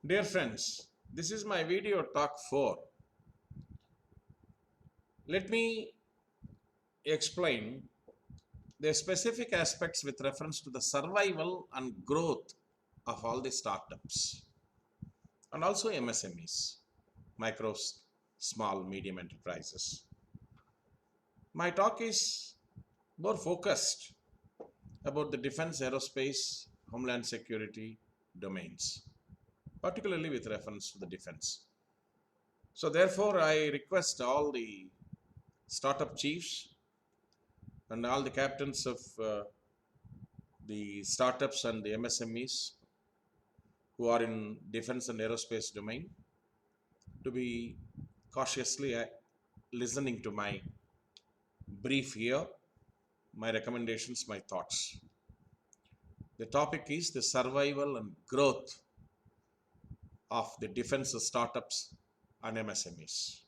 Dear friends, this is my video talk 4. Let me explain the specific aspects with reference to the survival and growth of all the startups and also MSMEs, micro, small, medium enterprises. My talk is more focused about the defense, aerospace, homeland security domains, particularly with reference to the defense. So therefore, I request all the startup chiefs and all the captains of the startups and the MSMEs who are in defense and aerospace domain to be cautiously listening to my brief here, my recommendations, my thoughts. The topic is the survival and growth of the defense startups and MSMEs.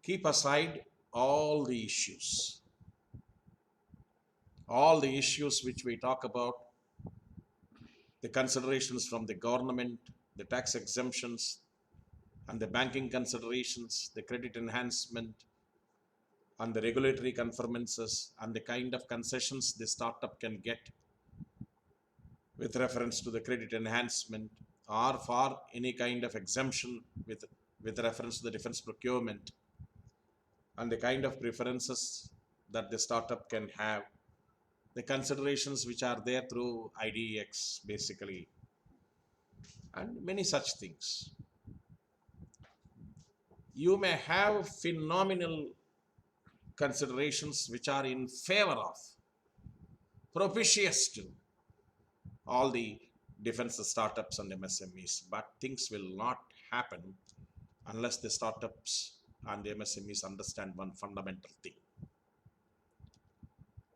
Keep aside all the issues which we talk about, the considerations from the government, the tax exemptions, and the banking considerations, the credit enhancement, and the regulatory conformances, and the kind of concessions the startup can get with reference to the credit enhancement or for any kind of exemption with reference to the defense procurement, and the kind of preferences that the startup can have, the considerations which are there through IDX basically, and many such things. You may have phenomenal considerations which are in favor of, propitious to all the defense startups and MSMEs, but things will not happen unless the startups and the MSMEs understand one fundamental thing.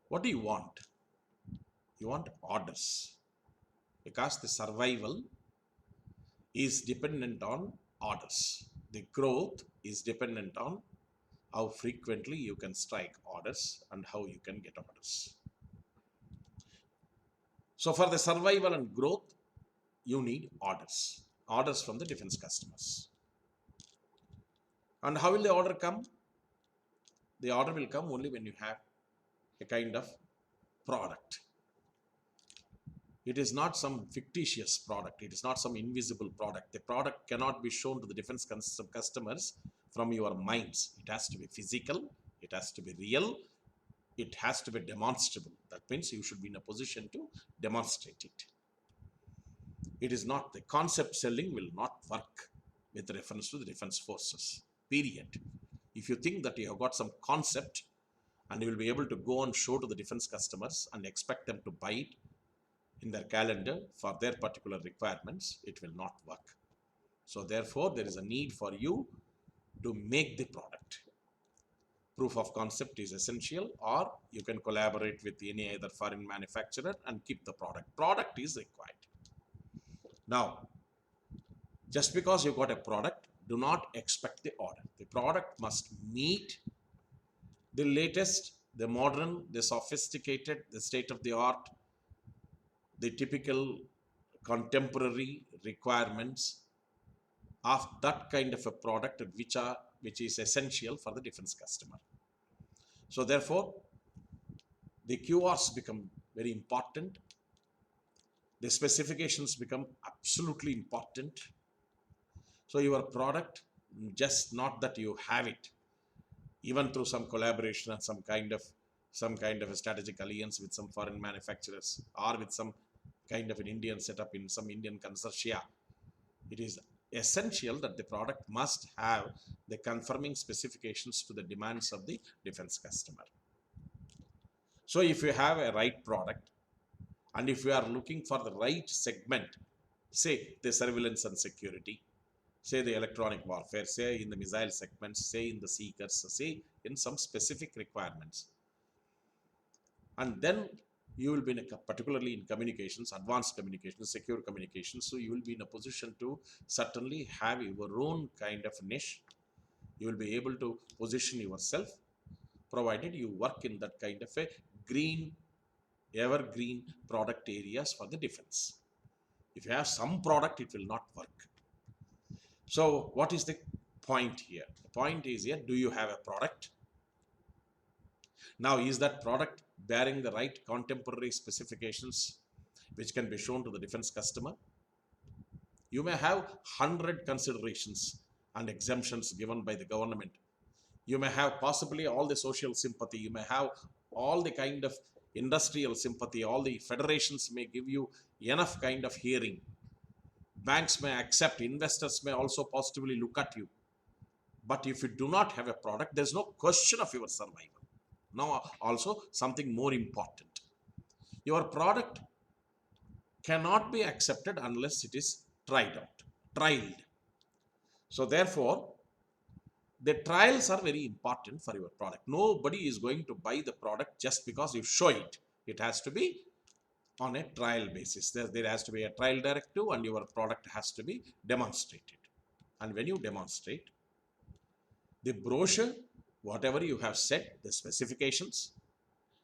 What do you want? You want orders, because the survival is dependent on orders. The growth is dependent on how frequently you can strike orders and how you can get orders. So for the survival and growth, you need orders from the defense customers. And how will the order come? The order will come only when you have a kind of product. It is not some fictitious product. It is not some invisible product. The product cannot be shown to the defense customers from your minds. It has to be physical. It has to be real. It has to be demonstrable. That means you should be in a position to demonstrate it. It is not, the concept selling will not work with reference to the defense forces, period. If you think that you have got some concept and you will be able to go and show to the defense customers and expect them to buy it in their calendar for their particular requirements, it will not work. So therefore, there is a need for you to make the product. Proof of concept is essential, or you can collaborate with any other foreign manufacturer and keep the product. Product is required. Now, just because you got a product, do not expect the order. The product must meet the latest, the modern, the sophisticated, the state-of-the-art, the typical contemporary requirements of that kind of a product which is essential for the defense customer. So therefore, the QRs become very important. The specifications become absolutely important. So your product, just not that you have it, even through some collaboration and some kind of a strategic alliance with some foreign manufacturers or with some kind of an Indian setup in some Indian consortia, it is essential that the product must have the conforming specifications to the demands of the defense customer. So if you have a right product and if you are looking for the right segment, say the surveillance and security, say the electronic warfare, say in the missile segments, say in the seekers, say in some specific requirements, and then you will be in particularly in communications, advanced communications, secure communications. So you will be in a position to certainly have your own kind of niche. You will be able to position yourself, provided you work in that kind of a green, evergreen product areas for the defense. If you have some product, it will not work. So what is the point here? The point is here, do you have a product? Now, is that product bearing the right contemporary specifications which can be shown to the defense customer? You may have 100 considerations and exemptions given by the government. You may have possibly all the social sympathy. You may have all the kind of industrial sympathy. All the federations may give you enough kind of hearing. Banks may accept. Investors may also positively look at you. But if you do not have a product, there's no question of your survival. Now, also something more important. Your product cannot be accepted unless it is trialed. So therefore, the trials are very important for your product. Nobody is going to buy the product just because you show it. It has to be on a trial basis. There has to be a trial directive and your product has to be demonstrated. And when you demonstrate, the brochure, whatever you have said, the specifications,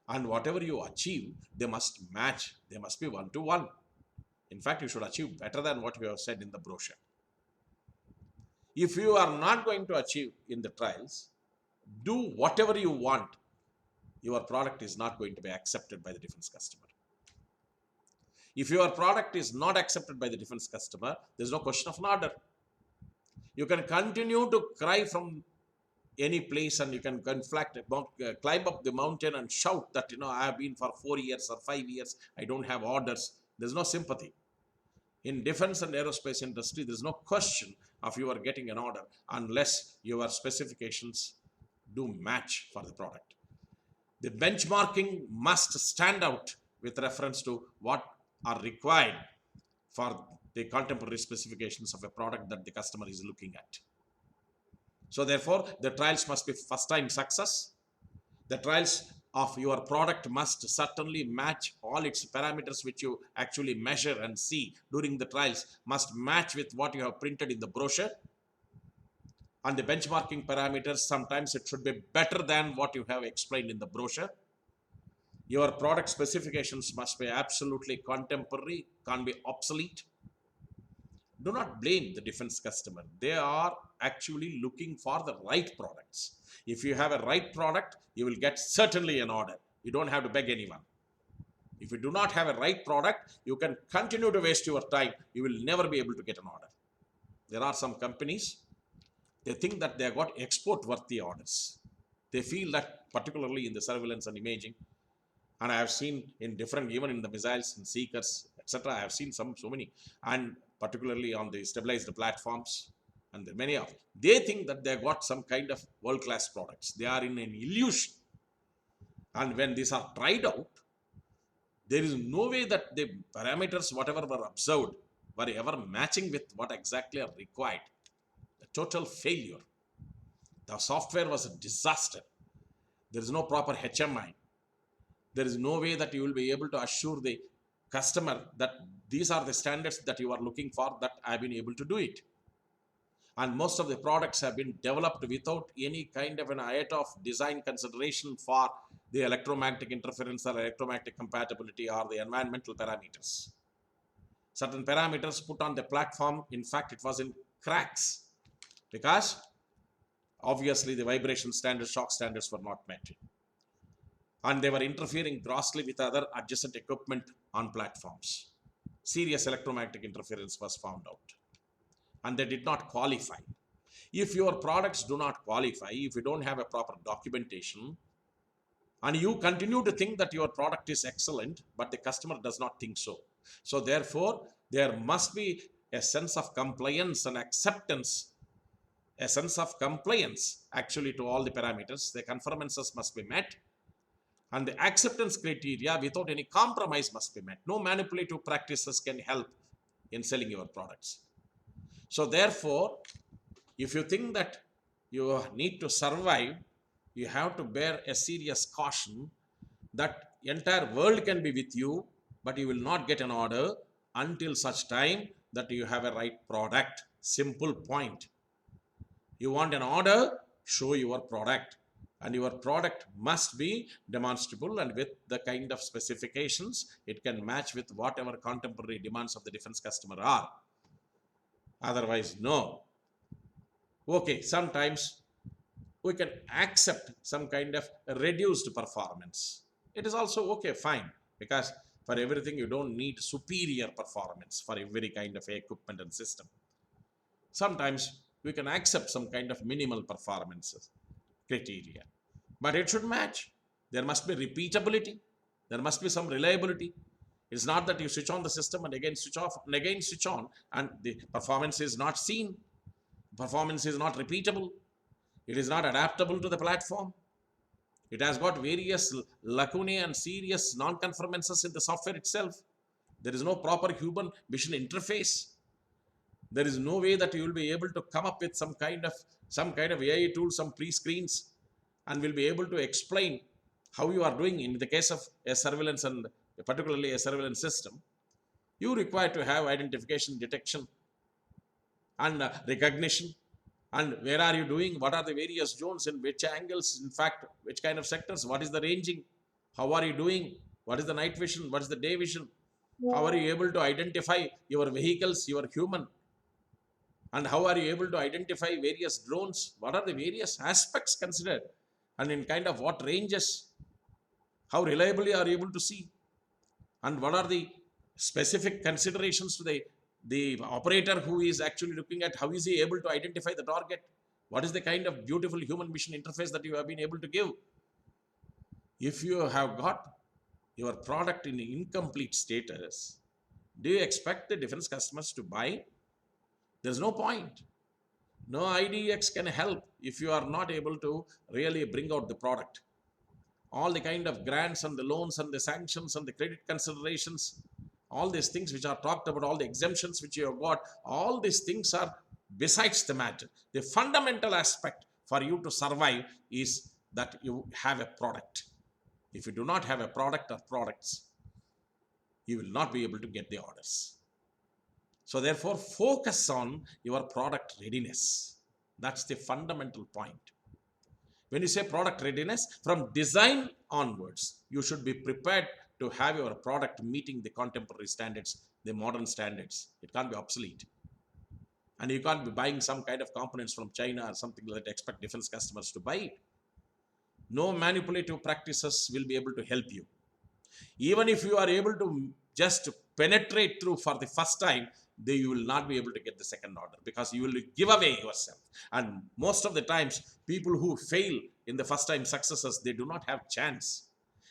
and whatever you achieve, they must match. They must be 1-to-1. In fact, you should achieve better than what you have said in the brochure. If you are not going to achieve in the trials, do whatever you want, your product is not going to be accepted by the defense customer. If your product is not accepted by the defense customer, there is no question of an order. You can continue to cry from any place and you can climb up the mountain and shout that, I have been for 4 years or 5 years, I don't have orders. There's no sympathy. In defense and aerospace industry, there's no question of you are getting an order unless your specifications do match for the product. The benchmarking must stand out with reference to what are required for the contemporary specifications of a product that the customer is looking at. So therefore, the trials must be first time success. The trials of your product must certainly match all its parameters which you actually measure and see during the trials must match with what you have printed in the brochure. And the benchmarking parameters, sometimes it should be better than what you have explained in the brochure. Your product specifications must be absolutely contemporary, can't be obsolete. Do not blame the defense customer. They are actually looking for the right products. If you have a right product, you will get certainly an order. You don't have to beg anyone. If you do not have a right product, you can continue to waste your time. You will never be able to get an order. There are some companies, they think that they have got export-worthy orders. They feel that, particularly in the surveillance and imaging, and I have seen in different, even in the missiles and seekers, etc. I have seen so many, and particularly on the stabilized platforms, and many of them. They think that they got some kind of world-class products. They are in an illusion. And when these are tried out, there is no way that the parameters, whatever were observed, were ever matching with what exactly are required. A total failure. The software was a disaster. There is no proper HMI. There is no way that you will be able to assure the customer that these are the standards that you are looking for, that I have been able to do it. And most of the products have been developed without any kind of an iota of design consideration for the electromagnetic interference or electromagnetic compatibility or the environmental parameters. Certain parameters put on the platform, in fact, it was in cracks because obviously the vibration standards, shock standards were not met. And they were interfering grossly with other adjacent equipment on platforms. Serious electromagnetic interference was found out. And they did not qualify. If your products do not qualify, if you don't have a proper documentation, and you continue to think that your product is excellent, but the customer does not think so. So therefore, there must be a sense of compliance and acceptance, a sense of compliance actually to all the parameters. The conformances must be met. And the acceptance criteria without any compromise must be met. No manipulative practices can help in selling your products. So therefore, if you think that you need to survive, you have to bear a serious caution that entire world can be with you, but you will not get an order until such time that you have a right product. Simple point. You want an order, show your product. And your product must be demonstrable, and with the kind of specifications, it can match with whatever contemporary demands of the defense customer are. Otherwise, no. Okay, sometimes we can accept some kind of reduced performance. It is also okay, fine, because for everything you don't need superior performance for every kind of equipment and system. Sometimes we can accept some kind of minimal performances criteria, but it should match. There must be repeatability. There must be some reliability. It's not that you switch on the system and again switch off and again switch on and the performance is not seen. Performance is not repeatable. It is not adaptable to the platform. It has got various lacunae and serious non-conformances in the software itself. There is no proper human vision interface. There is no way that you will be able to come up with some kind of AI tool, some pre-screens, and will be able to explain how you are doing in the case of a surveillance, and particularly a surveillance system. You require to have identification, detection, and recognition. And where are you doing? What are the various zones, in which angles, in fact, which kind of sectors, what is the ranging, how are you doing, what is the night vision, what is the day vision, how are you able to identify your vehicles, your human, and how are you able to identify various drones, what are the various aspects considered, and in kind of what ranges, how reliably are you able to see, and what are the specific considerations to the operator who is actually looking at how is he able to identify the target, what is the kind of beautiful human vision interface that you have been able to give. If you have got your product in incomplete status, do you expect the defense customers to buy? There's no point. No IDX can help if you are not able to really bring out the product. All the kind of grants and the loans and the sanctions and the credit considerations, all these things which are talked about, all the exemptions which you have got, all these things are besides the matter. The fundamental aspect for you to survive is that you have a product. If you do not have a product or products, you will not be able to get the orders. So therefore, focus on your product readiness. That's the fundamental point. When you say product readiness, from design onwards, you should be prepared to have your product meeting the contemporary standards, the modern standards. It can't be obsolete. And you can't be buying some kind of components from China or something like that, expect defense customers to buy it. No manipulative practices will be able to help you. Even if you are able to just penetrate through for the first time, then you will not be able to get the second order, because you will give away yourself. And most of the times, people who fail in the first time successes, they do not have chance.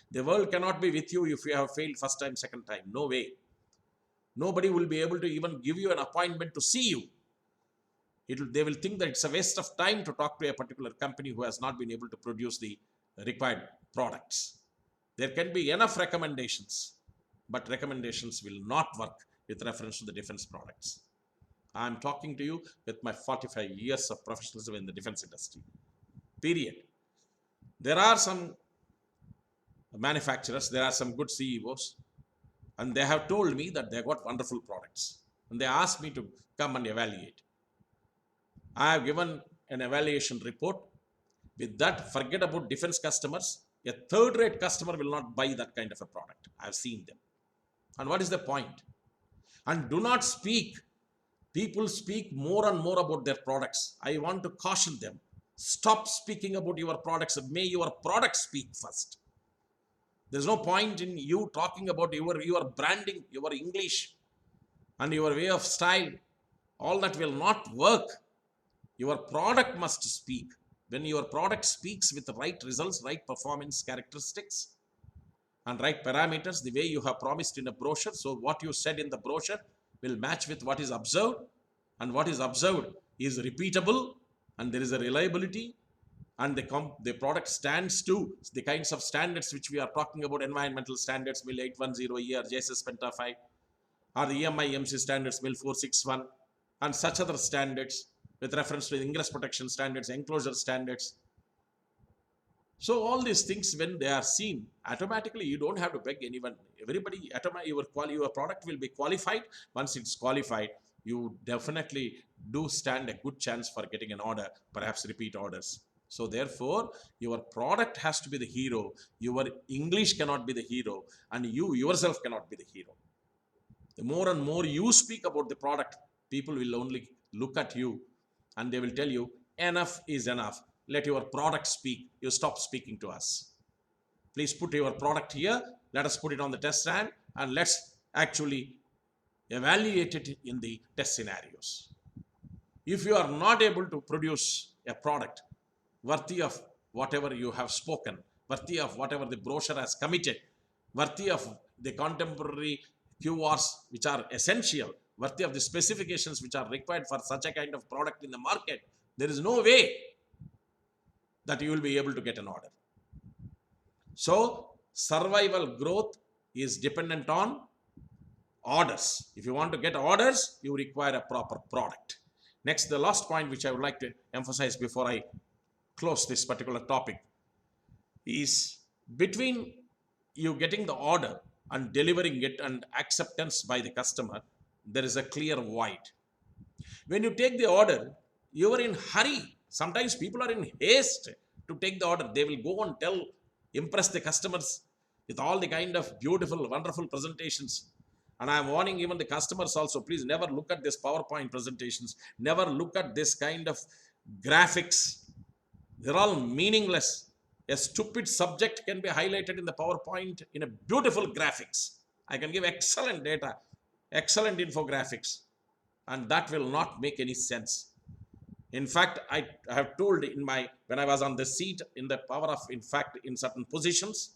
The world cannot be with you if you have failed first time, second time. No way. Nobody will be able to even give you an appointment to see you. They will think that it's a waste of time to talk to a particular company who has not been able to produce the required products. There can be enough recommendations, but recommendations will not work with reference to the defense products. I'm talking to you with my 45 years of professionalism in the defense industry. Period. There are some manufacturers, there are some good CEOs, and they have told me that they got wonderful products. And they asked me to come and evaluate. I have given an evaluation report. With that, forget about defense customers. A third-rate customer will not buy that kind of a product. I have seen them. And what is the point? And do not speak. People speak more and more about their products. I want to caution them. Stop speaking about your products. May your products speak first. There's no point in you talking about your branding, your English, and your way of style. All that will not work. Your product must speak. When your product speaks with the right results, right performance characteristics, and right parameters, the way you have promised in a brochure, so what you said in the brochure will match with what is observed, and what is observed is repeatable, and there is a reliability, and the product stands to the kinds of standards which we are talking about, environmental standards, MIL 810E or JSS Penta 5, or the EMI-MC standards, MIL 461, and such other standards with reference to the ingress protection standards, enclosure standards. So all these things, when they are seen, automatically you don't have to beg anyone. Everybody, your product will be qualified. Once it's qualified, you definitely do stand a good chance for getting an order, perhaps repeat orders. So therefore, your product has to be the hero. Your English cannot be the hero, and you yourself cannot be the hero. The more and more you speak about the product, people will only look at you and they will tell you, enough is enough. Let your product speak. You stop speaking to us. Please put your product here. Let us put it on the test stand and let's actually evaluate it in the test scenarios. If you are not able to produce a product worthy of whatever you have spoken, worthy of whatever the brochure has committed, worthy of the contemporary QRs which are essential, worthy of the specifications which are required for such a kind of product in the market, there is no way that you will be able to get an order. So survival growth is dependent on orders. If you want to get orders, you require a proper product. Next, the last point which I would like to emphasize before I close this particular topic is between you getting the order and delivering it and acceptance by the customer, there is a clear void. When you take the order, you are in hurry. Sometimes people are in haste to take the order. They will go and impress the customers with all the kind of beautiful, wonderful presentations. And I am warning even the customers also, please never look at this PowerPoint presentations. Never look at this kind of graphics. They're all meaningless. A stupid subject can be highlighted in the PowerPoint in a beautiful graphics. I can give excellent data, excellent infographics, and that will not make any sense. In fact, I have told when I was on the seat in the power of, in fact, in certain positions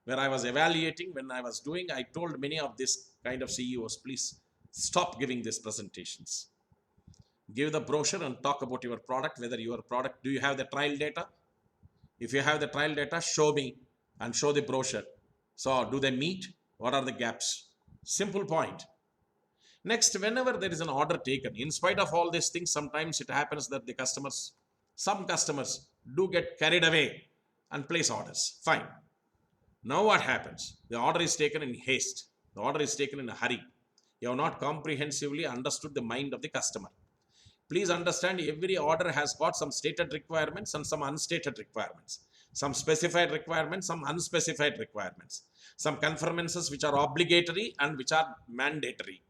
where I was evaluating, when I was doing, I told many of this kind of CEOs, please stop giving these presentations. Give the brochure and talk about your product, whether your product, do you have the trial data? If you have the trial data, show me and show the brochure. So do they meet? What are the gaps? Simple point. Next, whenever there is an order taken, in spite of all these things, sometimes it happens that some customers do get carried away and place orders. Fine. Now what happens? The order is taken in haste. The order is taken in a hurry. You have not comprehensively understood the mind of the customer. Please understand, every order has got some stated requirements and some unstated requirements. Some specified requirements, some unspecified requirements. Some conformances which are obligatory and which are mandatory.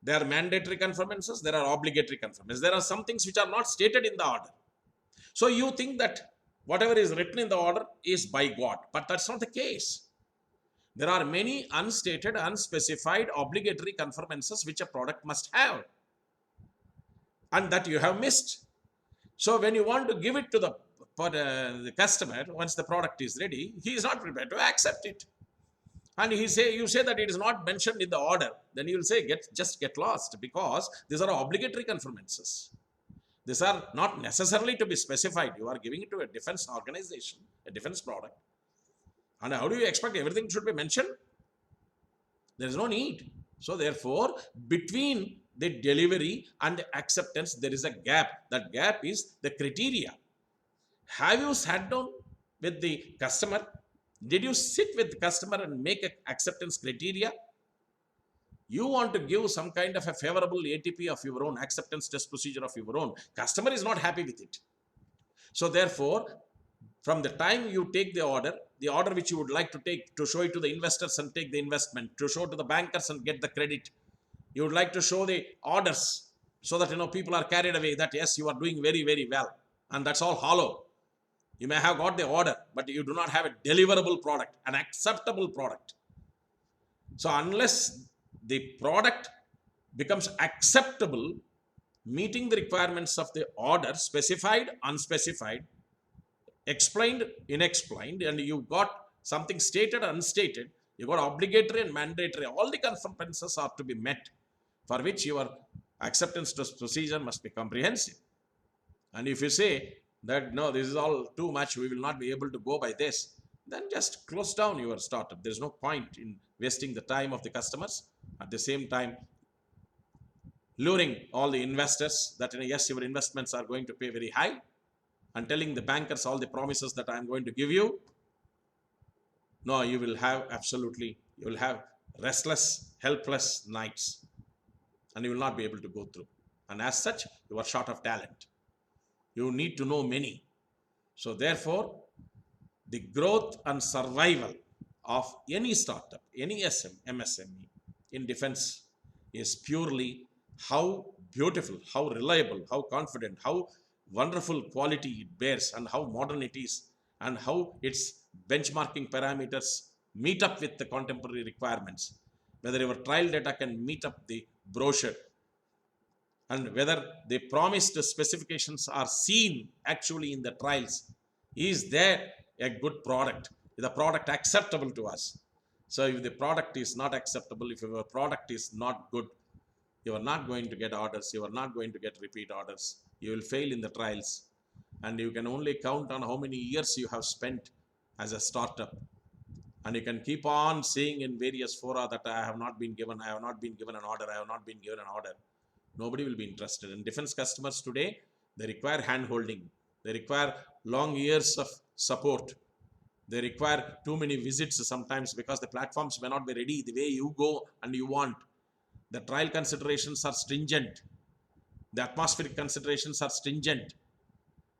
There are mandatory conformances, there are obligatory conformances. There are some things which are not stated in the order. So you think that whatever is written in the order is by God, but that's not the case. There are many unstated, unspecified, obligatory conformances which a product must have, and that you have missed. So when you want to give it to the customer, once the product is ready, he is not prepared to accept it. And you say that it is not mentioned in the order, then you will say, just get lost, because these are obligatory conformances. These are not necessarily to be specified. You are giving it to a defense organization, a defense product. And how do you expect everything should be mentioned? There is no need. So therefore, between the delivery and the acceptance, there is a gap. That gap is the criteria. Have you sat down with the customer? Did you sit with the customer and make an acceptance criteria? You want to give some kind of a favorable ATP of your own, acceptance test procedure of your own. Customer is not happy with it. So therefore, from the time you take the order which you would like to take to show it to the investors and take the investment, to show to the bankers and get the credit, you would like to show the orders so that people are carried away that yes, you are doing very, very well, and that's all hollow. You may have got the order, but you do not have a deliverable product, an acceptable product. So unless the product becomes acceptable, meeting the requirements of the order, specified, unspecified, explained, unexplained, and you got something stated, unstated, you got obligatory and mandatory, all the conformances are to be met, for which your acceptance test procedure must be comprehensive. And if you say that no, this is all too much, we will not be able to go by this, then just close down your startup. There is no point in wasting the time of the customers, at the same time luring all the investors that yes, your investments are going to pay very high, and telling the bankers all the promises that I am going to give you. No, you will have restless, helpless nights, and you will not be able to go through. And as such, you are short of talent. You need to know many. So therefore, the growth and survival of any startup, any MSME in defense is purely how beautiful, how reliable, how confident, how wonderful quality it bears, and how modern it is, and how its benchmarking parameters meet up with the contemporary requirements. Whether your trial data can meet up the brochure, and whether the promised specifications are seen actually in the trials. Is there a good product? Is the product acceptable to us? So if the product is not acceptable, if your product is not good, you are not going to get orders, you are not going to get repeat orders, you will fail in the trials, and you can only count on how many years you have spent as a startup. And you can keep on saying in various fora that I have not been given, I have not been given an order, I have not been given an order. Nobody will be interested. And defense customers today, they require hand holding, they require long years of support, they require too many visits sometimes, because the platforms may not be ready the way you go and you want. The trial considerations are stringent, the atmospheric considerations are stringent,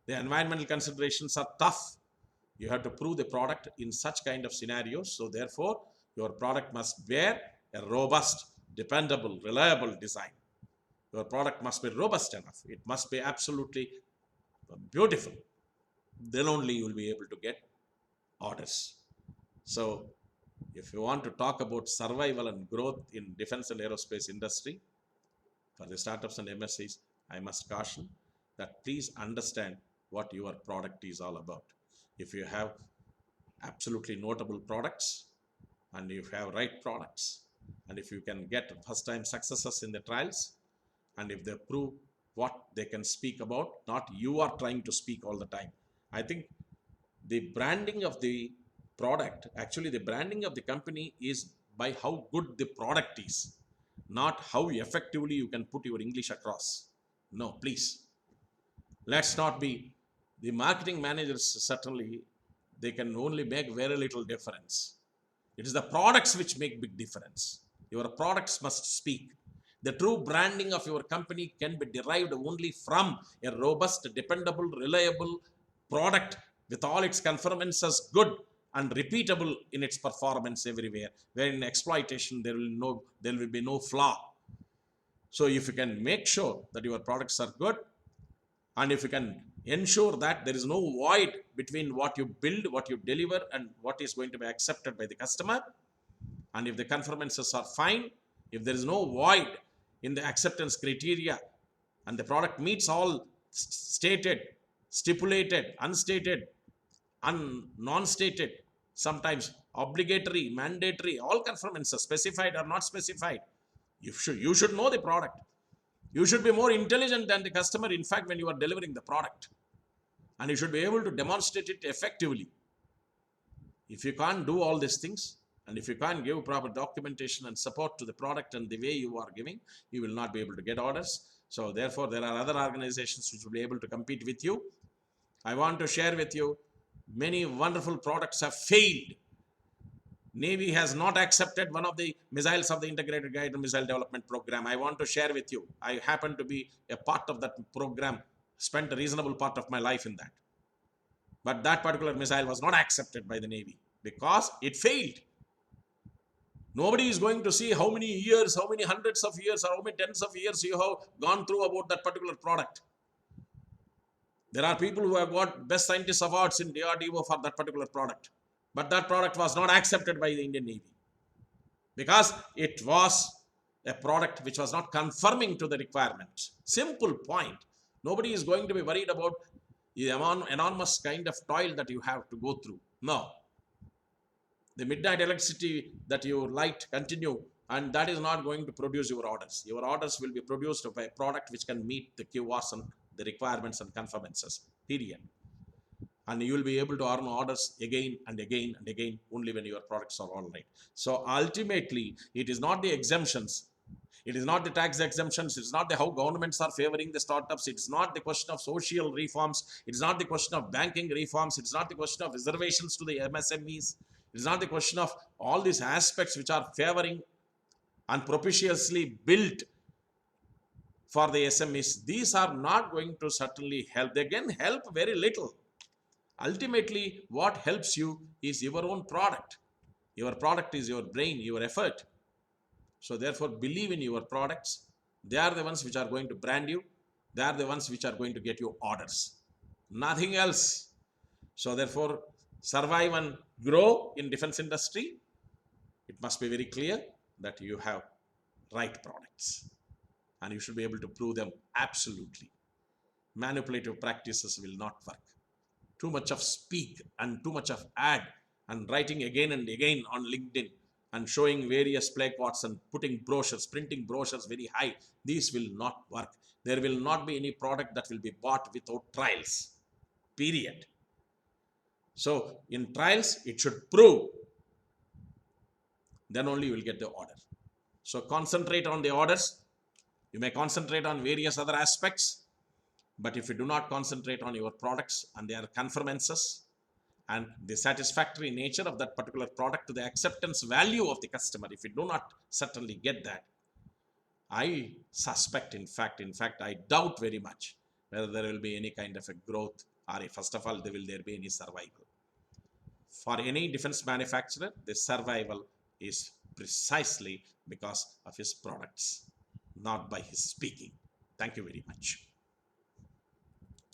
the environmental considerations are tough. You have to prove the product in such kind of scenarios. So therefore, your product must bear a robust, dependable, reliable design. Your product must be robust enough. It must be absolutely beautiful. Then only you will be able to get orders. So if you want to talk about survival and growth in defense and aerospace industry for the startups and MSCs, I must caution that please understand what your product is all about. If you have absolutely notable products, and if you have right products, and if you can get first time successes in the trials, and if they prove what they can speak about, not you are trying to speak all the time. I think the branding of the product, actually the branding of the company, is by how good the product is, not how effectively you can put your English across. No, please, let's not be. The marketing managers, certainly they can only make very little difference. It is the products which make big difference. Your products must speak. The true branding of your company can be derived only from a robust, dependable, reliable product with all its conformance as good and repeatable in its performance everywhere, where in exploitation there will be no flaw. So if you can make sure that your products are good, and if you can ensure that there is no void between what you build, what you deliver, and what is going to be accepted by the customer, and if the conformances are fine, if there is no void in the acceptance criteria, and the product meets all stated, stipulated, unstated, non-stated, sometimes obligatory, mandatory, all conformances, specified or not specified, you should know the product. You should be more intelligent than the customer, in fact, when you are delivering the product. And you should be able to demonstrate it effectively. If you can't do all these things, and if you can't give proper documentation and support to the product and the way you are giving, you will not be able to get orders. So therefore, there are other organizations which will be able to compete with you. I want to share with you, many wonderful products have failed. Navy has not accepted one of the missiles of the Integrated Guided Missile Development Program. I want to share with you, I happen to be a part of that program, spent a reasonable part of my life in that. But that particular missile was not accepted by the Navy because it failed. Nobody is going to see how many years, how many hundreds of years, or how many tens of years you have gone through about that particular product. There are people who have got best scientist awards in DRDO for that particular product. But that product was not accepted by the Indian Navy because it was a product which was not conforming to the requirements. Simple point. Nobody is going to be worried about the enormous kind of toil that you have to go through. No. The midnight electricity that you light continue, and that is not going to produce your orders. Your orders will be produced by a product which can meet the QRs and the requirements and conformances, period. And you will be able to earn orders again and again and again only when your products are all right. So ultimately, it is not the exemptions, it is not the tax exemptions, it's not the how governments are favoring the startups, it's not the question of social reforms, it's not the question of banking reforms, it's not the question of reservations to the MSMEs, it's not the question of all these aspects which are favoring and propitiously built for the SMEs. These are not going to certainly help. They can help very little. Ultimately, what helps you is your own product. Your product is your brain, your effort. So therefore, believe in your products. They are the ones which are going to brand you. They are the ones which are going to get you orders. Nothing else. So therefore, survive and grow in defense industry. It must be very clear that you have right products and you should be able to prove them absolutely. Manipulative practices will not work. Too much of speak and too much of ad and writing again and again on LinkedIn and showing various placards and putting brochures, printing brochures very high. These will not work. There will not be any product that will be bought without trials. Period. So in trials, it should prove. Then only you will get the order. So concentrate on the orders. You may concentrate on various other aspects, but if you do not concentrate on your products and their conformances and the satisfactory nature of that particular product to the acceptance value of the customer, if you do not certainly get that, I suspect, in fact, I doubt very much whether there will be any kind of a growth or first of all, will there be any survival. For any defense manufacturer, the survival is precisely because of his products, not by his speaking. Thank you very much.